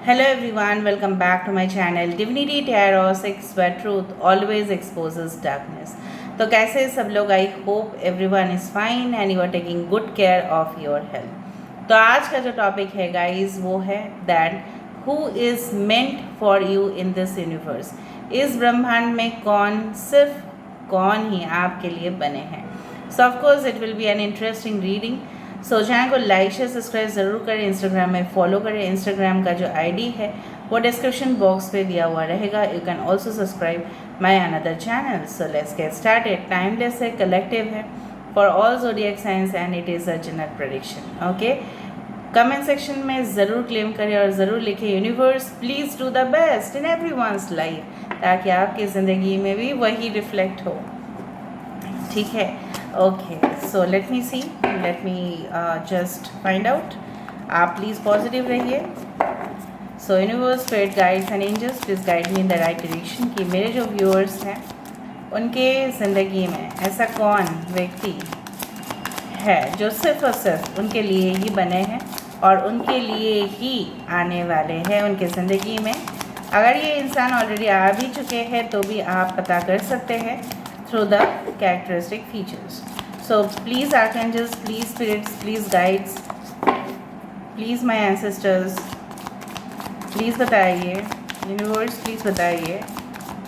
Hello everyone, welcome back to my channel Divinity Tarot 6 where truth always exposes darkness. तो कैसे सब लोग? I hope everyone is fine and you are taking good care of your health. तो आज का जो topic है guys वो है that who is meant for you in this universe. इस ब्रह्मांड में सिर्फ कौन ही आपके लिए बने हैं। So of course it will be an interesting reading. So channel को लाइक शेयर सब्सक्राइब ज़रूर करें, इंस्टाग्राम में फॉलो करें। इंस्टाग्राम का जो आईडी है वो डिस्क्रिप्शन बॉक्स पे दिया हुआ रहेगा। You can also subscribe my another channel. So let's get started. Timeless है, कलेक्टिव है for all zodiac science and it is a general prediction. Okay, comment section में ज़रूर क्लेम करें और ज़रूर लिखें universe please do the best in everyone's life, ताकि आपकी ज़िंदगी में भी वही रिफ्लेक्ट हो। ठीक है, okay. So let me see, let me just find out. आप प्लीज़ पॉजिटिव रहिए। So universe, spirit guides and angels please guide me in the right direction कि मेरे जो व्यूअर्स हैं उनके ज़िंदगी में ऐसा कौन व्यक्ति है जो सिर्फ और सिर्फ उनके लिए ही बने हैं और उनके लिए ही आने वाले हैं उनके ज़िंदगी में। अगर ये इंसान ऑलरेडी आ भी चुके हैं तो भी आप पता कर सकते हैं through the characteristic features. So please archangels, please spirits, please guides, please my ancestors, please बताइए। यूनिवर्स प्लीज़ बताइए।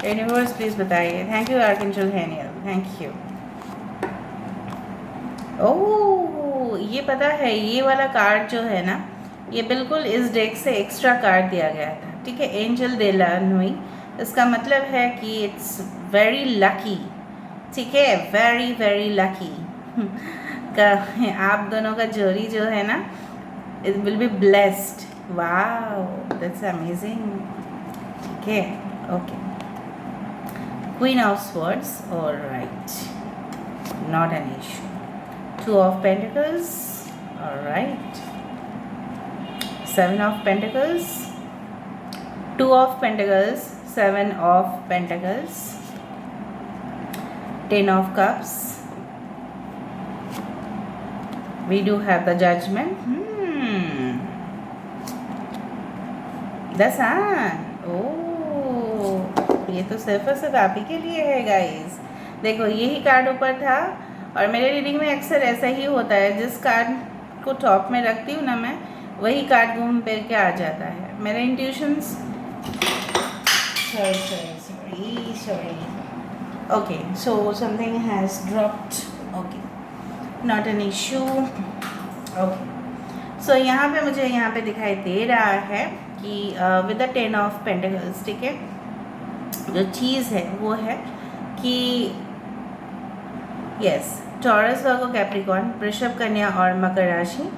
यूनिवर्स प्लीज़ बताइए। Thank you archangel Haniel, thank you. Oh, ये पता है ये वाला कार्ड जो है ना, ये बिल्कुल इस डेक से एक्स्ट्रा कार्ड दिया गया था। ठीक है, एंजल दे ला नुई, इसका मतलब है कि इट्स वेरी लकी। ठीक है, वेरी वेरी लकी आप दोनों का जोड़ी जो है ना, it will be blessed. Wow, that's amazing. ठीक है, okay. Queen of swords, alright, not an issue. Two of pentacles, alright. Seven of pentacles, two of pentacles, seven of pentacles, Ten of Cups. We do have the Judgment. The Sun. ओह, ये तो सिर्फ और सिर्फ आप ही के लिए है guys. देखो, यही कार्ड ऊपर था और मेरे रीडिंग में अक्सर ऐसा ही होता है, जिस कार्ड को टॉप में रखती हूँ ना मैं, वही कार्ड घूम फिर के आ जाता है। मेरे intuitions, sorry. Okay, so something has dropped. Okay, not an issue. Okay, so यहाँ पे मुझे यहाँ पे दिखाई दे रहा है कि with the Ten of Pentacles, ठीक है, जो चीज़ है वो है कि यस, टॉरस, वर्गो, कैप्रिकॉर्न, वृषभ, कन्या और मकर राशि।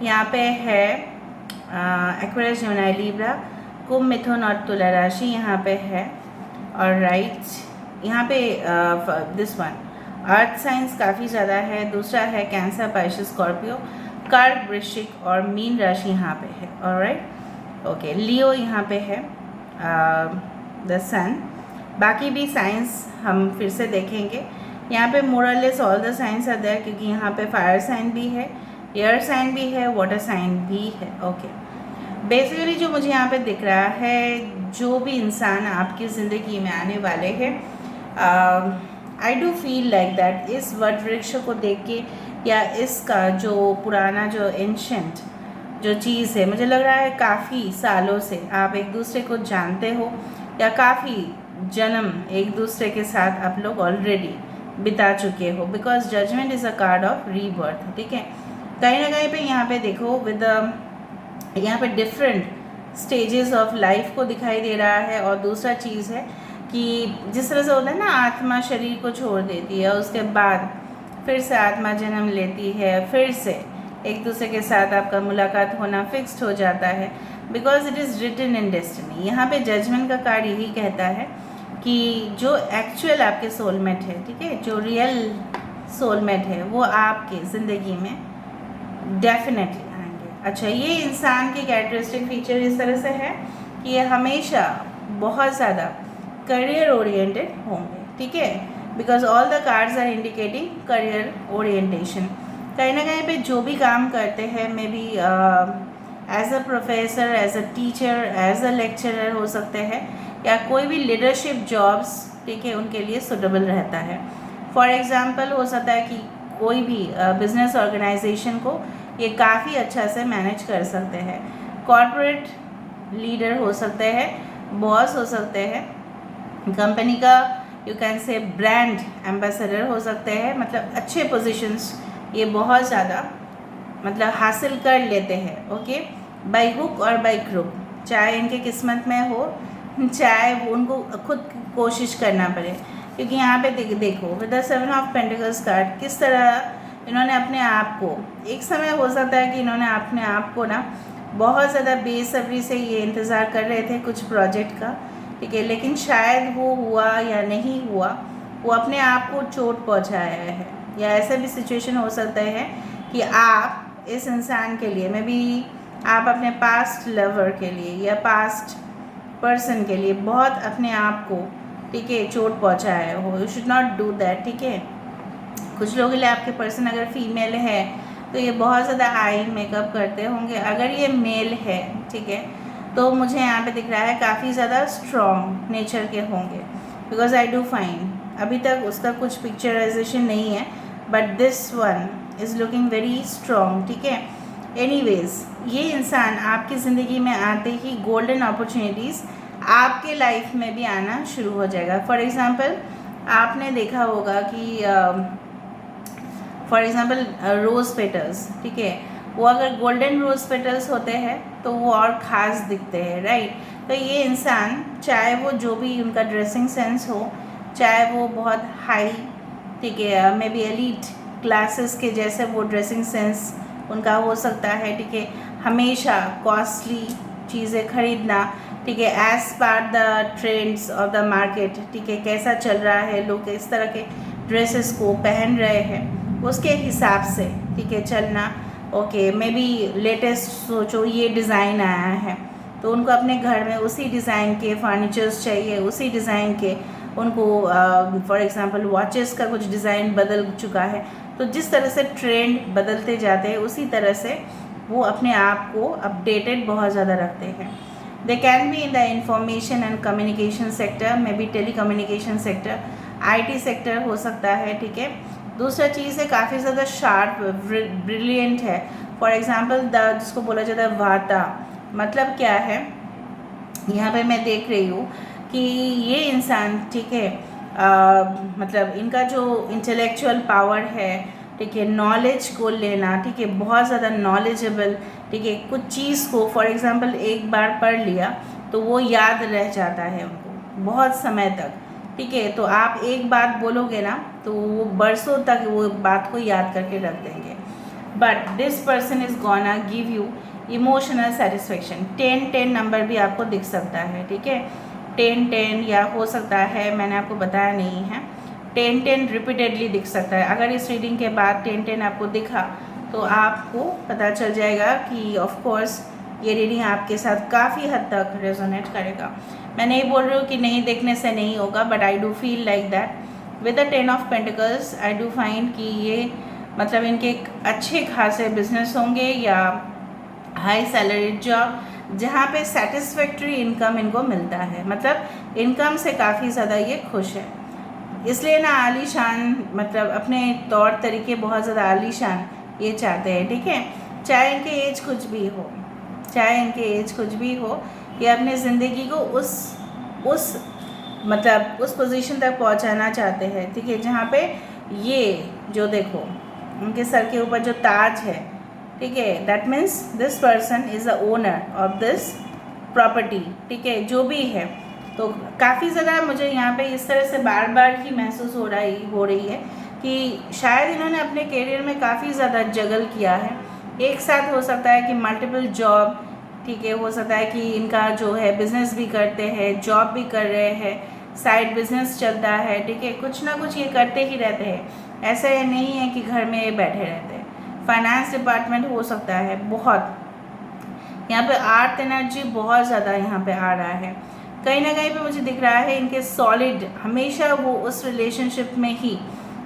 यहाँ पे है एक्वेरियस, जेमिनी, लिब्रा, कुंभ, मिथुन और तुला राशि यहाँ पे है। और राइट, यहाँ पे दिस वन अर्थ साइंस काफ़ी ज़्यादा है। दूसरा है कैंसर, पाइसेस, स्कॉर्पियो, कर्क, वृश्चिक और मीन राशि यहाँ पे है। Alright, okay. लियो यहाँ पे है, द सन। बाकी भी साइंस हम फिर से देखेंगे। यहाँ पे more or less all the signs are there, क्योंकि यहाँ पे फायर साइन भी है, एयर साइन भी है, वाटर साइन भी है। ओके, बेसिकली जो मुझे यहाँ पे दिख रहा है, जो भी इंसान आपकी ज़िंदगी में आने वाले हैं, I do feel like that इस वट वृक्ष को देख के या इसका जो पुराना जो एंशेंट जो चीज़ है, मुझे लग रहा है काफ़ी सालों से आप एक दूसरे को जानते हो या काफ़ी जन्म एक दूसरे के साथ आप लोग ऑलरेडी बिता चुके हो, because judgement is a card of rebirth. ठीक है, कहीं ना कहीं पे यहाँ पे देखो विद यहाँ पे डिफरेंट स्टेजेस ऑफ लाइफ को दिखाई दे रहा है। और दूसरा चीज़ है कि जिस तरह से होता है ना, आत्मा शरीर को छोड़ देती है, उसके बाद फिर से आत्मा जन्म लेती है, फिर से एक दूसरे के साथ आपका मुलाकात होना फिक्स्ड हो जाता है, because it is written in destiny. यहाँ पे जजमेंट का कार्ड यही कहता है कि जो एक्चुअल आपके सोलमेट है, ठीक है, जो रियल सोलमेट है, वो आपके ज़िंदगी में डेफिनेटली आएंगे। अच्छा, ये इंसान की कैरेक्टरिस्टिक फीचर इस तरह से है कि ये हमेशा बहुत ज़्यादा करियर ओरिएंटेड होंगे। ठीक है, because all the cards are indicating career orientation. कहीं ना कहीं पे जो भी काम करते हैं, maybe as a professor, as a teacher, as a lecturer हो सकते हैं, या कोई भी लीडरशिप जॉब्स, ठीक है, उनके लिए सुटेबल रहता है। फॉर एग्ज़ाम्पल हो सकता है कि कोई भी बिजनेस ऑर्गेनाइजेशन को ये काफ़ी अच्छा से मैनेज कर सकते हैं। कॉरपोरेट लीडर हो सकते हैं, बॉस हो सकते हैं, कंपनी का you can say brand ambassador हो सकते हैं, मतलब अच्छे पोजीशंस ये बहुत ज़्यादा मतलब हासिल कर लेते हैं। ओके, बाई हुक और बाई क्रुक, चाहे इनके किस्मत में हो, चाहे वो उनको खुद कोशिश करना पड़े। क्योंकि यहाँ पे देखो with the 7 of pentacles card किस तरह इन्होंने अपने आप को, एक समय हो सकता है कि इन्होंने अपने आप को ना बहुत ज़्यादा बेसब्री से ये इंतज़ार कर रहे थे कुछ प्रोजेक्ट का, ठीक है, लेकिन शायद वो हुआ या नहीं हुआ, वो अपने आप को चोट पहुँचाया है। या ऐसा भी सिचुएशन हो सकता है कि आप इस इंसान के लिए, मे बी आप अपने पास्ट लवर के लिए या पास्ट पर्सन के लिए बहुत अपने आप को, ठीक है, चोट पहुँचाए हो। You should not do that, ठीक है। कुछ लोगों के लिए आपके पर्सन अगर फीमेल है तो ये बहुत ज़्यादा आई मेकअप करते होंगे। अगर ये मेल है, ठीक है, तो मुझे यहाँ पे दिख रहा है काफ़ी ज़्यादा स्ट्रॉन्ग नेचर के होंगे, बिकॉज आई डू फाइंड अभी तक उसका कुछ पिक्चराइजेशन नहीं है, but this one is looking very strong, ठीक है। एनीवेज, ये इंसान आपकी ज़िंदगी में आते ही गोल्डन अपॉर्चुनिटीज़ आपके लाइफ में भी आना शुरू हो जाएगा। फॉर एग्ज़ाम्पल आपने देखा होगा कि फॉर एग्ज़ाम्पल रोज़ पेटल्स, ठीक है, वो अगर गोल्डन रोज़ पेटल्स होते हैं तो वो और ख़ास दिखते हैं, राइट। तो ये इंसान, चाहे वो जो भी उनका ड्रेसिंग सेंस हो, चाहे वो बहुत हाई, ठीक है, मे बी एलीट क्लासेस के जैसे वो ड्रेसिंग सेंस उनका हो सकता है, ठीक है, हमेशा कॉस्टली चीज़ें खरीदना, ठीक है, as per the trends of the market, ठीक है, कैसा चल रहा है, लोग किस तरह के ड्रेसेस को पहन रहे हैं उसके हिसाब से, ठीक है, चलना। ओके, मे बी लेटेस्ट सोचो ये डिज़ाइन आया है तो उनको अपने घर में उसी डिज़ाइन के फर्नीचर्स चाहिए, उसी डिज़ाइन के उनको फॉर एग्ज़ाम्पल वॉचेस का कुछ डिज़ाइन बदल चुका है, तो जिस तरह से ट्रेंड बदलते जाते हैं उसी तरह से वो अपने आप को अपडेटेड बहुत ज़्यादा रखते हैं। They can be in the information and communication sector, maybe telecommunication sector, IT sector हो सकता है, ठीक है। दूसरा चीज़ है काफ़ी ज़्यादा शार्प, ब्रिलियंट है। फॉर एग्ज़ाम्पल जिसको बोला जाता है वाता, मतलब क्या है, यहाँ पे मैं देख रही हूँ कि ये इंसान, ठीक है, मतलब इनका जो इंटेलेक्चुअल पावर है, ठीक है, नॉलेज को लेना, ठीक है, बहुत ज़्यादा नॉलेजेबल, ठीक है, कुछ चीज़ को फॉर एग्ज़ाम्पल एक बार पढ़ लिया तो वो याद रह जाता है उनको बहुत समय तक, ठीक है। तो आप एक बात बोलोगे ना तो वो बरसों तक वो बात को याद करके रख देंगे। But this person is gonna give you emotional satisfaction. 10-10 number भी आपको दिख सकता है, ठीक है, 10-10, या हो सकता है, मैंने आपको बताया नहीं है, 10-10 रिपीटेडली दिख सकता है। अगर इस रीडिंग के बाद 10-10 आपको दिखा तो आपको पता चल जाएगा कि ऑफ कोर्स ये रीडिंग आपके साथ काफ़ी हद तक रेजोनेट करेगा। मैं नहीं बोल रही हूँ कि नहीं देखने से नहीं होगा, but I do feel like that with the 10 of pentacles I do find कि ये मतलब इनके अच्छे खासे बिजनेस होंगे या हाई सैलरी जॉब जहाँ पे सेटिस्फैक्ट्री इनकम इनको मिलता है, मतलब इनकम से काफ़ी ज़्यादा ये खुश है। इसलिए ना आलीशान, मतलब अपने तौर तरीके बहुत ज़्यादा आलीशान ये चाहते हैं, ठीक है। चाहे इनके एज कुछ भी हो, चाहे इनके एज कुछ भी हो, ये अपने ज़िंदगी को उस मतलब उस पोजीशन तक पहुंचाना चाहते हैं, ठीक है, जहाँ पे ये जो देखो उनके सर के ऊपर जो ताज है, ठीक है, that means this person is the owner of this property, ठीक है, जो भी है। तो काफ़ी ज़्यादा मुझे यहाँ पे इस तरह से बार बार ही महसूस हो रही है कि शायद इन्होंने अपने करियर में काफ़ी ज़्यादा जगल किया है। एक साथ हो सकता है कि मल्टीपल जॉब, ठीक है, हो सकता है कि इनका जो है बिज़नेस भी करते हैं, जॉब भी कर रहे हैं, साइड बिजनेस चलता है, ठीक है, कुछ ना कुछ ये करते ही रहते हैं। ऐसा ये नहीं है कि घर में ये बैठे रहते हैं। फाइनेंस डिपार्टमेंट हो सकता है, बहुत यहाँ पे आर्ट एनर्जी बहुत ज़्यादा यहाँ पे आ रहा है। कहीं ना कहीं पे मुझे दिख रहा है इनके सॉलिड, हमेशा वो उस रिलेशनशिप में ही,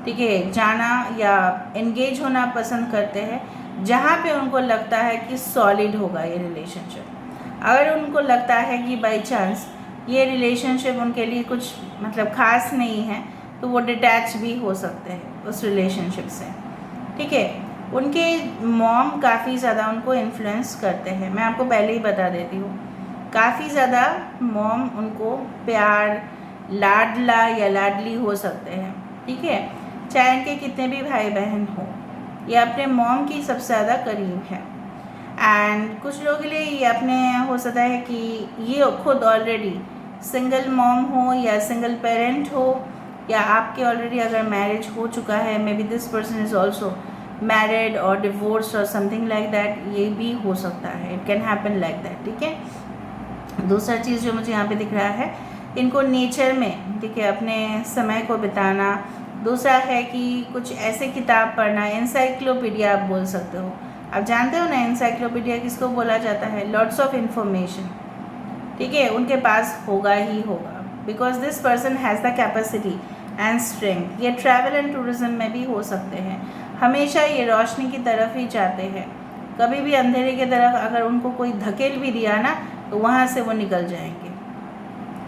ठीक है, जाना या एंगेज होना पसंद करते हैं जहाँ पे उनको लगता है कि सॉलिड होगा ये रिलेशनशिप। अगर उनको लगता है कि बाई चांस ये रिलेशनशिप उनके लिए कुछ मतलब ख़ास नहीं है, तो वो डिटैच भी हो सकते हैं उस रिलेशनशिप से। ठीक है, उनके मॉम काफ़ी ज़्यादा उनको इन्फ्लुएंस करते हैं, मैं आपको पहले ही बता देती हूँ। काफ़ी ज़्यादा मॉम उनको प्यार, लाडला या लाडली हो सकते हैं। ठीक है, चाहे इनके कितने भी भाई बहन हो, ये अपने मॉम की सबसे ज़्यादा करीब है। एंड कुछ लोगों के लिए ये अपने हो सकता है कि ये खुद ऑलरेडी सिंगल मॉम हो या सिंगल पेरेंट हो, या आपके ऑलरेडी अगर मैरिज हो चुका है, may be this person is also married और डिवोर्स और समथिंग लाइक दैट, ये भी हो सकता है, it can happen like that. ठीक है, दूसरा चीज़ जो मुझे यहाँ पे दिख रहा है, इनको नेचर में, ठीक है, अपने समय को बिताना। दूसरा है कि कुछ ऐसे किताब पढ़ना, एनसाइक्लोपीडिया आप बोल सकते हो। आप जानते हो ना एनसाइक्लोपीडिया किसको बोला जाता है? Lots of information. ठीक है, उनके पास होगा ही होगा, because this person has the capacity and strength. ये ट्रैवल एंड टूरिज्म में भी हो सकते हैं। हमेशा ये रोशनी की तरफ ही जाते हैं, कभी भी अंधेरे की तरफ अगर उनको कोई धकेल भी दिया ना, तो वहाँ से वो निकल जाएंगे।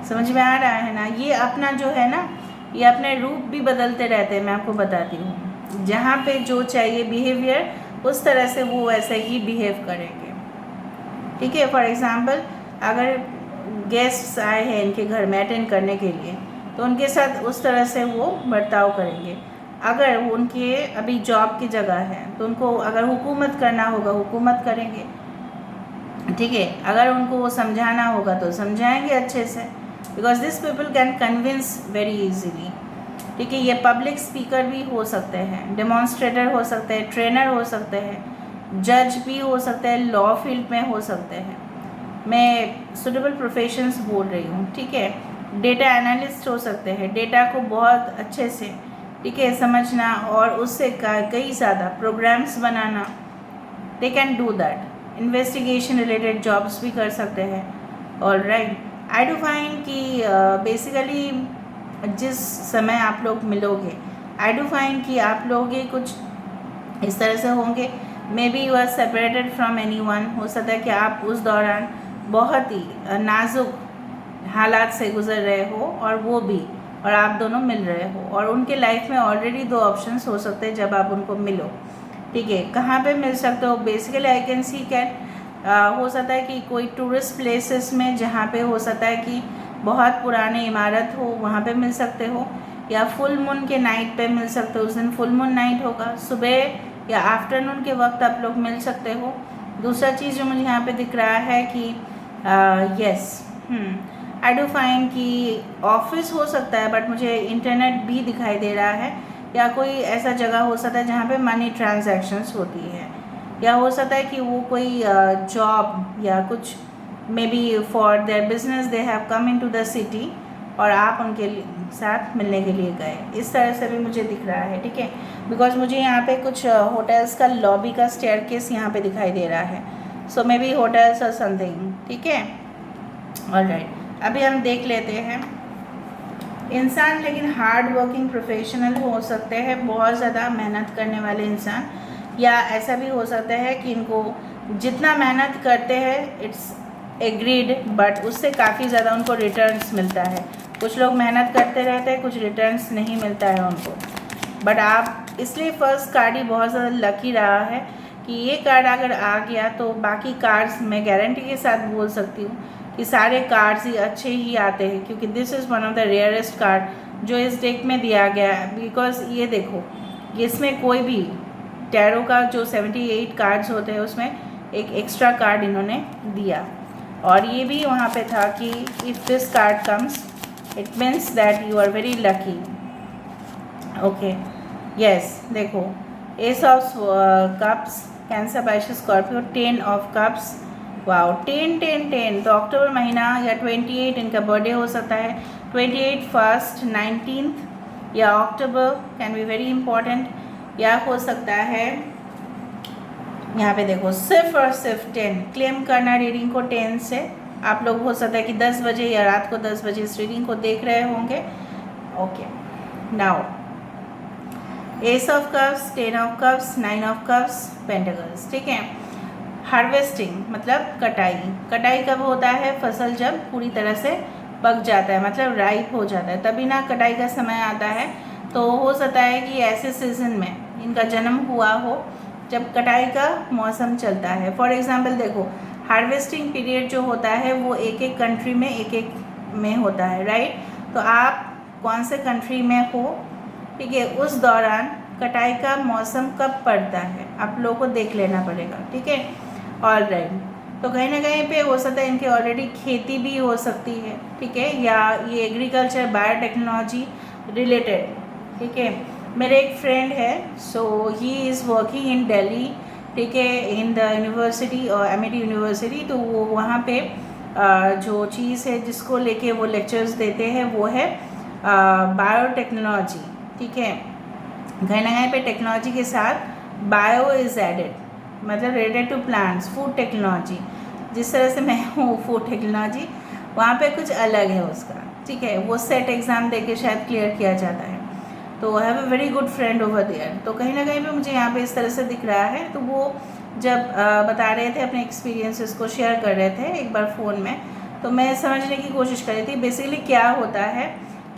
समझ में आ रहा है ना? ये अपना जो है ना, ये अपने रूप भी बदलते रहते हैं, मैं आपको बताती हूँ। जहाँ पे जो चाहिए बिहेवियर, उस तरह से वो वैसे ही बिहेव करेंगे। ठीक है, फॉर एग्ज़ाम्पल अगर गेस्ट्स आए हैं इनके घर में अटेंड करने के लिए, तो उनके साथ उस तरह से वो बर्ताव करेंगे। अगर उनके अभी जॉब की जगह है, तो उनको अगर हुकूमत करना होगा, हुकूमत करेंगे। ठीक है, अगर उनको वो समझाना होगा तो समझाएंगे अच्छे से, because this people can convince very easily. ठीक है, ये पब्लिक स्पीकर भी हो सकते हैं, डेमॉन्स्ट्रेटर हो सकते हैं, ट्रेनर हो सकते हैं, जज भी हो सकते हैं, लॉ फील्ड में हो सकते हैं। मैं सुटेबल प्रोफेशंस बोल रही हूँ। ठीक है, डेटा एनालिस्ट हो सकते हैं, डेटा को बहुत अच्छे से, ठीक है, समझना और उससे कई ज़्यादा प्रोग्राम्स बनाना। They can do that. Investigation related jobs भी कर सकते हैं। All right, I do find कि बेसिकली जिस समय आप लोग मिलोगे, आई डू फाइंड कि आप लोग ये कुछ इस तरह से होंगे, maybe you are separated from anyone. हो सकता है कि आप उस दौरान बहुत ही नाजुक हालात से गुजर रहे हो और वो भी, और आप दोनों मिल रहे हो, और उनके लाइफ में ऑलरेडी दो ऑप्शंस हो सकते हैं जब आप उनको मिलो। ठीक है, कहाँ पे मिल सकते हो? Basically I can see can हो सकता है कि कोई टूरिस्ट प्लेसेस में, जहाँ पे हो सकता है कि बहुत पुरानी इमारत हो, वहाँ पे मिल सकते हो, या फुल मून के नाइट पे मिल सकते हो। उस दिन फुल मून नाइट होगा, सुबह या आफ्टरनून के वक्त आप लोग मिल सकते हो। दूसरा चीज़ जो मुझे यहाँ पे दिख रहा है कि यस, आई डू फाइंड कि ऑफिस हो सकता है, बट मुझे इंटरनेट भी दिखाई दे रहा है, या कोई ऐसा जगह हो सकता है जहाँ पे मनी ट्रांजैक्शंस होती है, या हो सकता है कि वो कोई जॉब या कुछ, maybe for their business they have come into the city, और आप उनके साथ मिलने के लिए गए। इस तरह से भी मुझे दिख रहा है। ठीक है, बिकॉज मुझे यहाँ पे कुछ होटल्स का लॉबी का स्टेयरकेस यहाँ पे दिखाई दे रहा है, सो मे बी होटल्स और समथिंग। ठीक है, ऑलराइट, अभी हम देख लेते हैं। इंसान लेकिन हार्ड वर्किंग प्रोफेशनल हो सकते हैं, बहुत ज़्यादा मेहनत करने वाले इंसान, या ऐसा भी हो सकता है कि इनको जितना मेहनत करते हैं इट्स एग्रीड, बट उससे काफ़ी ज़्यादा उनको रिटर्न्स मिलता है। कुछ लोग मेहनत करते रहते हैं, कुछ रिटर्न्स नहीं मिलता है उनको। बट आप इसलिए फर्स्ट कार्ड ही बहुत ज़्यादा लकी रहा है कि ये कार्ड अगर आ गया तो बाकी कार्ड्स मैं गारंटी के साथ बोल सकती हूँ कि सारे कार्ड्स ही अच्छे ही आते हैं, क्योंकि this is one of the rarest card जो इस डेक में दिया गया है। बिकॉज ये देखो, इसमें कोई भी टैरो का जो 78 कार्ड्स होते हैं उसमें एक एक्स्ट्रा कार्ड इन्होंने दिया, और ये भी वहाँ पे था कि if this card comes it means that you are very lucky. Okay, yes, देखो, ace of cups, cancer, Pisces, Scorpio, 10 of cups, wow, 10 10 10। तो अक्टूबर महीना या 28 इनका बर्थडे हो सकता है, 28 फर्स्ट 19 या अक्टूबर कैन बी वेरी इंपॉर्टेंट, या हो सकता है यहाँ पे देखो सिर्फ और सिर्फ 10 क्लेम करना रीडिंग को 10 से। आप लोग हो सकता है कि 10 बजे या रात को 10 बजे इस रीडिंग को देख रहे होंगे। Okay, now S of cups, 10 of cups, 9 of cups, pentacles. ठीक है। हार्वेस्टिंग मतलब कटाई। कटाई कब होता है? फसल जब पूरी तरह से पक जाता है, मतलब राइप हो जाता है, तभी ना कटाई का समय आता है। तो हो सकता है कि ऐसे सीज़न में इनका जन्म हुआ हो जब कटाई का मौसम चलता है। फॉर एग्ज़ाम्पल देखो, हार्वेस्टिंग पीरियड जो होता है वो एक एक कंट्री में एक एक में होता है, राइट। तो आप कौन से कंट्री में हो, ठीक है, उस दौरान कटाई का मौसम कब पड़ता है आप लोगों को देख लेना पड़ेगा। ठीक है। ऑलराइट, तो कहीं ना कहीं पे हो सकता है इनके ऑलरेडी खेती भी हो सकती है, ठीक है, या ये एग्रीकल्चर बायोटेक्नोलॉजी रिलेटेड। ठीक है। मेरे एक फ्रेंड है, so he is working in Delhi, ठीक है, इन द यूनिवर्सिटी और एमिटी यूनिवर्सिटी। तो वो वहाँ पे जो चीज़ है जिसको लेके वो लेक्चर्स देते हैं वो है बायोटेक्नोलॉजी। ठीक है। कहीं ना कहीं पे टेक्नोलॉजी के साथ बायो इज़ एडेड, मतलब related to plants, food technology. जिस तरह से मैं हूँ फूड टेक्नोलॉजी, वहाँ पे कुछ अलग है उसका। ठीक है। वो सेट एग्ज़ाम दे के शायद क्लियर किया जाता है। तो I have a very good friend over there. तो कहीं ना कहीं पे मुझे यहाँ पे इस तरह से दिख रहा है। तो वो जब बता रहे थे अपने एक्सपीरियंसेस को शेयर कर रहे थे एक बार फ़ोन में, तो मैं समझने की कोशिश कर रही थी बेसिकली क्या होता है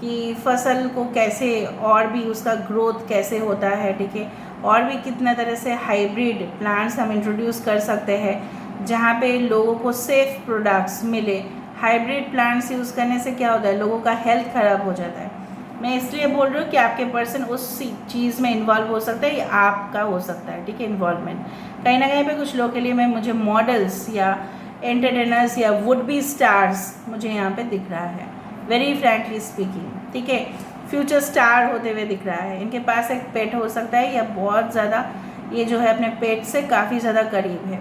कि फसल को कैसे और भी उसका ग्रोथ कैसे होता है। ठीक है। और भी कितना तरह से हाइब्रिड प्लांट्स हम इंट्रोड्यूस कर सकते हैं जहाँ पे लोगों को सेफ प्रोडक्ट्स मिले। हाइब्रिड प्लांट्स यूज़ करने से क्या होता है, लोगों का हेल्थ ख़राब हो जाता है। मैं इसलिए बोल रही हूँ कि आपके पर्सन उस चीज़ में इन्वॉल्व हो सकता है या आपका हो सकता है। ठीक है। इन्वॉल्वमेंट कहीं ना कहीं पे कुछ लोगों के लिए मैं मुझे मॉडल्स या एंटरटेनर्स या वुड बी स्टार्स मुझे यहाँ पे दिख रहा है, वेरी फ्रैंकली स्पीकिंग। ठीक है। फ्यूचर स्टार होते हुए दिख रहा है। इनके पास एक पेट हो सकता है या बहुत ज़्यादा ये जो है अपने पेट से काफ़ी ज़्यादा करीब है।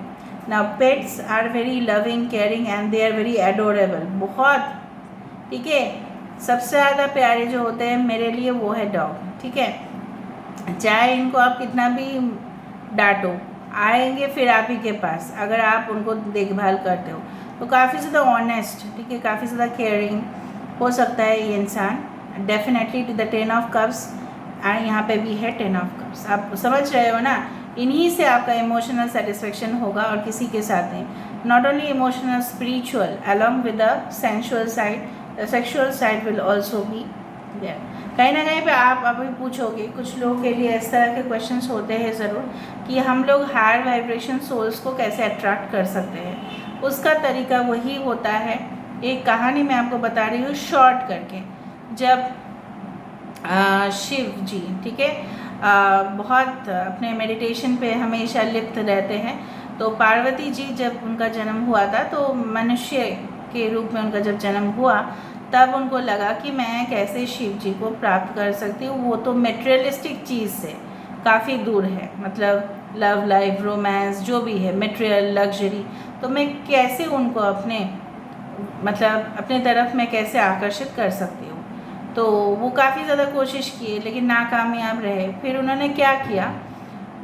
Now pets are very loving, caring and they are very adorable, बहुत। ठीक है। सबसे ज़्यादा प्यारे जो होते हैं मेरे लिए वो है डॉग। ठीक है। चाहे इनको आप कितना भी डांटो, आएंगे फिर आप ही के पास अगर आप उनको देखभाल करते हो। तो काफ़ी ज़्यादा ऑनेस्ट, ठीक है, काफ़ी ज़्यादा केयरिंग हो सकता है ये इंसान। Definitely to the 10 of cups, एंड यहाँ पे भी है 10 ऑफ कप्स। आप समझ रहे हो ना, इन्हीं से आपका इमोशनल सेटिस्फेक्शन होगा और किसी के साथ नहीं। Not only emotional, spiritual along with the sensual side, the sexual side will also be there. कहीं ना कहीं पे आप अभी पूछोगे, कुछ लोगों के लिए इस तरह के क्वेश्चंस होते हैं ज़रूर कि हम लोग हायर वाइब्रेशन सोल्स को कैसे अट्रैक्ट कर सकते हैं। उसका तरीका वही होता है, एक कहानी मैं आपको बता रही हूँ शॉर्ट करके। जब शिव जी, ठीक है, बहुत अपने मेडिटेशन पे हमेशा लिप्त रहते हैं। तो पार्वती जी जब उनका जन्म हुआ था, तो मनुष्य के रूप में उनका जब जन्म हुआ, तब उनको लगा कि मैं कैसे शिव जी को प्राप्त कर सकती हूँ। वो तो मेटेरियलिस्टिक चीज़ से काफ़ी दूर है, मतलब लव लाइफ, रोमांस, जो भी है मेटेरियल लग्जरी, तो मैं कैसे उनको अपने मतलब अपने तरफ मैं कैसे आकर्षित कर सकती हूँ। तो वो काफ़ी ज़्यादा कोशिश किए लेकिन नाकामयाब रहे। फिर उन्होंने क्या किया,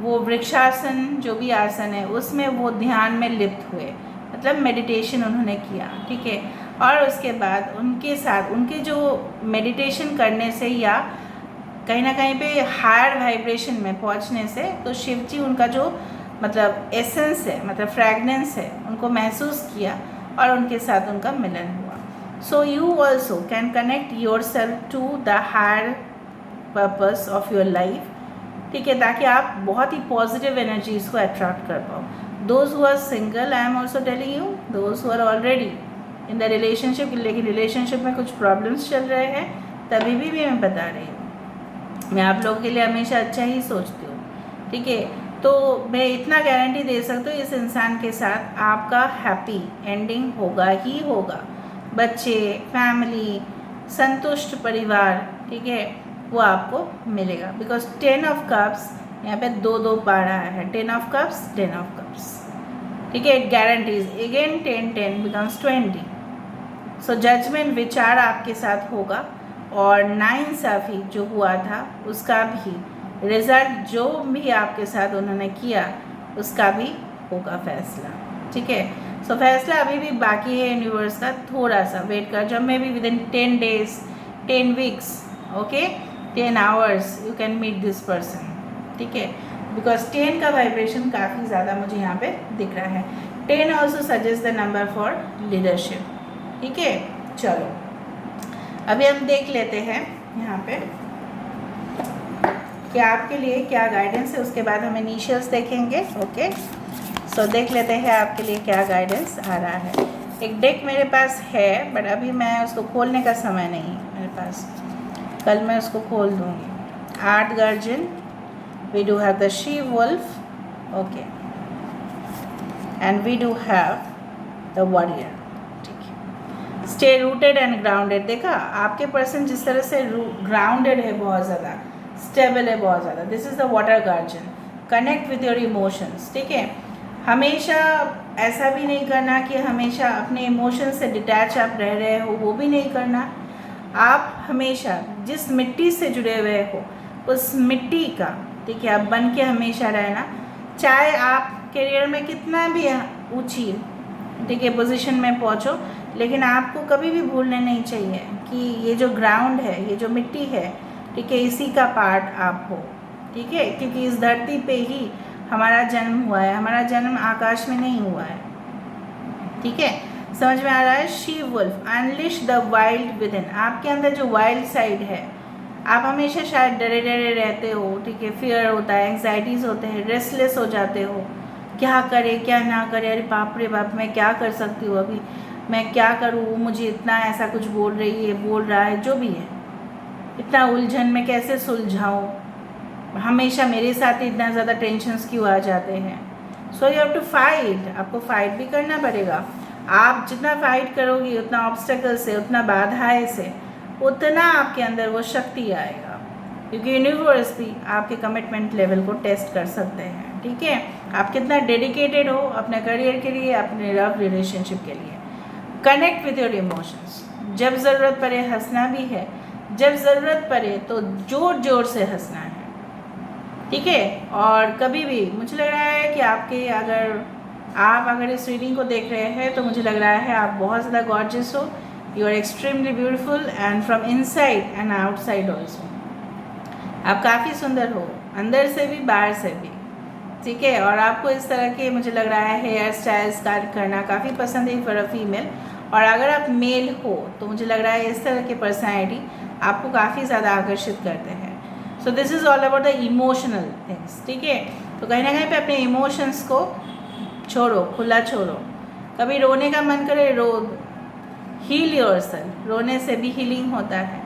वो वृक्षासन जो भी आसन है उसमें वो ध्यान में लिप्त हुए, मतलब मेडिटेशन उन्होंने किया। ठीक है। और उसके बाद उनके साथ उनके जो मेडिटेशन करने से या कहीं ना कहीं पे हायर वाइब्रेशन में पहुंचने से, तो शिव जी उनका जो मतलब एसेंस है, मतलब फ्रैगनेंस है, उनको महसूस किया और उनके साथ उनका मिलन हुआ। So you also can connect yourself to the higher purpose of your life. ठीक है, ताकि आप बहुत ही पॉजिटिव एनर्जीज को अट्रैक्ट कर पाओ। Those who are single, I am also telling you, those who are already in the relationship, लेकिन रिलेशनशिप में कुछ प्रॉब्लम्स चल रहे हैं, तभी भी मैं बता रही हूँ, मैं आप लोगों के लिए हमेशा अच्छा ही सोचती हूँ। ठीक है। तो मैं इतना गारंटी दे सकती हूँ, इस इंसान के साथ आपका हैप्पी एंडिंग होगा ही होगा। बच्चे, फैमिली, संतुष्ट परिवार, ठीक है, वो आपको मिलेगा। बिकॉज 10 ऑफ कप्स यहाँ पे दो दो पा रहा है, 10 ऑफ कप्स, 10 ऑफ कप्स। ठीक है। It guarantees again 10 10 becomes 20। So judgement विचार आपके साथ होगा, और नाइंसाफ़ी जो हुआ था उसका भी रिज़ल्ट, जो भी आपके साथ उन्होंने किया उसका भी होगा फैसला। ठीक है। सो फैसला अभी भी बाकी है यूनिवर्स का, थोड़ा सा वेट कर, जब maybe within 10 days, 10 weeks, okay, 10 hours you can meet this person. ठीक है, बिकॉज 10 का वाइब्रेशन काफ़ी ज़्यादा मुझे यहाँ पे दिख रहा है। 10 also suggest the number for leadership. ठीक है, चलो अभी हम देख लेते हैं यहाँ पे कि आपके लिए क्या गाइडेंस है, उसके बाद हम इनिशियल्स देखेंगे। ओके, सो देख लेते हैं आपके लिए क्या गाइडेंस आ रहा है। एक डेक मेरे पास है, बट अभी मैं उसको खोलने का समय नहीं है मेरे पास, कल मैं उसको खोल दूँगी। Art guardian, we do have the she wolf, okay, and we do have the warrior. ठीक है, स्टे रूटेड एंड ग्राउंडेड। देखा आपके पर्सन जिस तरह से ग्राउंडेड है, बहुत ज़्यादा स्टेबल है, बहुत ज़्यादा। This is the water guardian. Connect with your emotions. ठीक है, हमेशा ऐसा भी नहीं करना कि हमेशा अपने इमोशंस से डिटैच आप रह रहे हो, वो भी नहीं करना। आप हमेशा जिस मिट्टी से जुड़े हुए हो उस मिट्टी का, ठीक है, आप बन के हमेशा रहना। चाहे आप करियर में कितना भी ऊंची, ठीक है, पोजीशन में पहुंचो, लेकिन आपको कभी भी भूलना नहीं चाहिए कि ये जो ग्राउंड है, ये जो मिट्टी है, ठीक है, इसी का पार्ट आप हो। ठीक है, क्योंकि इस धरती पे ही हमारा जन्म हुआ है, हमारा जन्म आकाश में नहीं हुआ है। ठीक है, समझ में आ रहा है। She wolf, unleash the wild within. आपके अंदर जो वाइल्ड साइड है, आप हमेशा शायद डरे डरे रहते हो, ठीक है, फियर होता है, एंग्जाइटीज़ होते हैं, रेस्टलेस हो जाते हो, क्या करे क्या ना करे, अरे बाप रे बाप, मैं क्या कर सकती हूँ, अभी मैं क्या करूँ, मुझे इतना ऐसा कुछ बोल रही है, बोल रहा है, जो भी है, इतना उलझन में कैसे सुलझाऊँ, हमेशा मेरे साथ ही इतना ज़्यादा टेंशन्स क्यों आ जाते हैं। So you have to fight, आपको फाइट भी करना पड़ेगा। आप जितना फाइट करोगी, उतना ऑब्स्टेकल से, उतना बाधाएं से, उतना आपके अंदर वो शक्ति आएगा, क्योंकि यूनिवर्स भी आपके कमिटमेंट लेवल को टेस्ट कर सकते हैं। ठीक है, आप कितना डेडिकेटेड हो अपने करियर के लिए, अपने लव रिलेशनशिप के लिए। Connect with your emotions. जब ज़रूरत पड़े हंसना भी है, जब ज़रूरत पड़े तो ज़ोर ज़ोर से हंसना है। ठीक है, और कभी भी मुझे लग रहा है कि आप अगर इस रीडिंग को देख रहे हैं तो मुझे लग रहा है आप बहुत ज़्यादा गॉर्जियस हो। You are extremely beautiful and from inside and outside also. आप काफ़ी सुंदर हो, अंदर से भी बाहर से भी। ठीक है, और आपको इस तरह के मुझे लग रहा है हेयर स्टाइल्स करना काफ़ी पसंद है फॉर अ फीमेल। और अगर आप मेल हो तो मुझे लग रहा है इस तरह की पर्सनैलिटी आपको काफ़ी ज़्यादा आकर्षित करते हैं। So this is all about the emotional things. ठीक है, तो कहीं ना कहीं पे अपने इमोशंस को छोड़ो, खुला छोड़ो। कभी रोने का मन करे, रो, हील योरसेल्फ। रोने से भी हीलिंग होता है।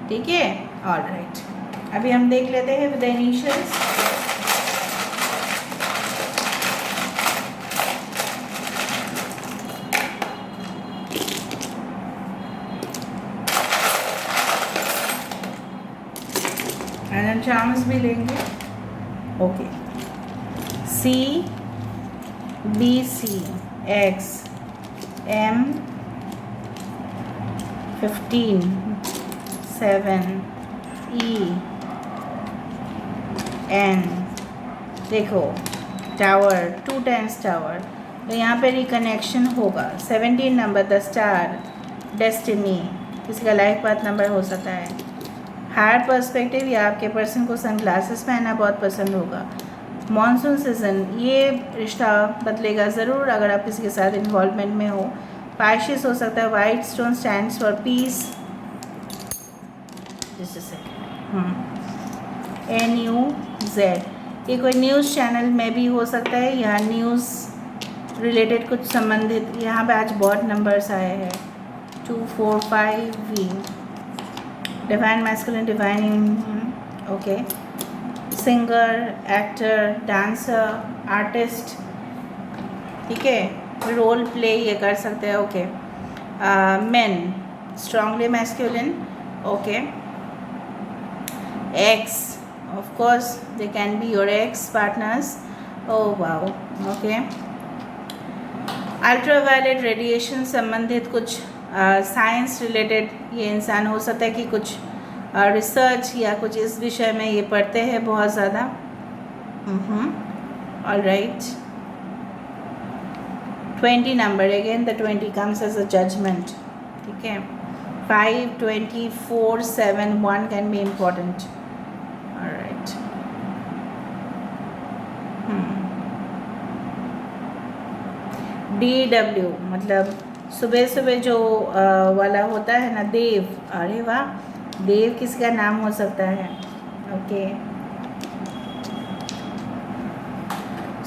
ठीक है, ऑलराइट, अभी हम देख लेते हैं with the initials. And charms भी लेंगे। Okay, C, B, C, X, M, 15, 7, E, N। देखो टावर, 2 टाइम्स टावर, तो यहाँ पे रिकनेक्शन होगा। 17 नंबर, द स्टार, डेस्टिनी, किसी का लाइफ पाथ नंबर हो सकता है। हायर पर्सपेक्टिव, या आपके पर्सन को सनग्लासेस पहनना बहुत पसंद होगा। मॉनसून सीजन, ये रिश्ता बदलेगा ज़रूर अगर आप किसी के साथ इन्वॉल्वमेंट में हो। पाइशिस हो सकता है। White stone stands for piece. NUZ, ये कोई न्यूज़ चैनल में भी हो सकता है, या न्यूज़ रिलेटेड कुछ संबंधित। यहाँ पे आज बहुत नंबर्स आए हैं, 2, 4, 5, V। Divine masculine, divine, okay. Singer, actor, dancer, artist, ठीक है, रोल प्ले ये कर सकते हैं। Okay, main, strongly masculine, okay. X, of course they can be your x partners. Oh wow, okay. Ultraviolet radiation संबंधित कुछ साइंस रिलेटेड ये इंसान हो सकता है कि कुछ रिसर्च या कुछ इस विषय में ये पढ़ते हैं बहुत ज़्यादा। Alright, 20 number, again the 20 comes as a judgement. ठीक है, 5, 20, 4, 7, 1 can be important. Alright, DW मतलब सुबह सुबह जो वाला होता है ना, देव। अरे वाह, देव किसका नाम हो सकता है? ओके,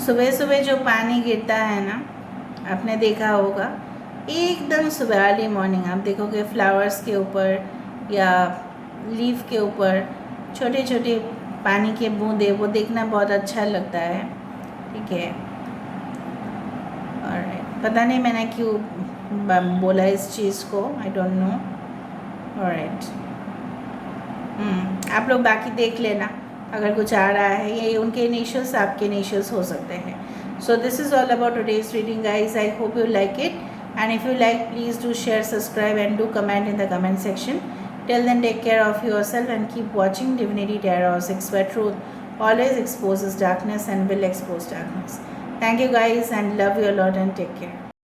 सुबह सुबह जो पानी गिरता है ना, आपने देखा होगा, एकदम सुबह अर्ली मॉर्निंग आप देखोगे फ्लावर्स के ऊपर या लीफ के ऊपर छोटे छोटे पानी के बूंदे, वो देखना बहुत अच्छा लगता है। ठीक है, और पता नहीं मैंने क्यों बोला इस चीज़ को, आई डोंट नो। ऑलराइट, आप लोग बाकी देख लेना अगर कुछ आ रहा है, ये उनके इनिशियल्स आपके इनिशियल्स हो सकते हैं। So this is all about today's reading guys, I hope you like it, and if you like, please do share, subscribe and do comment in the comment section. Till then, take care of yourself and keep watching Divinity Tarot 6, where truth always exposes darkness and will expose darkness. Thank you guys and love you a lot and take care.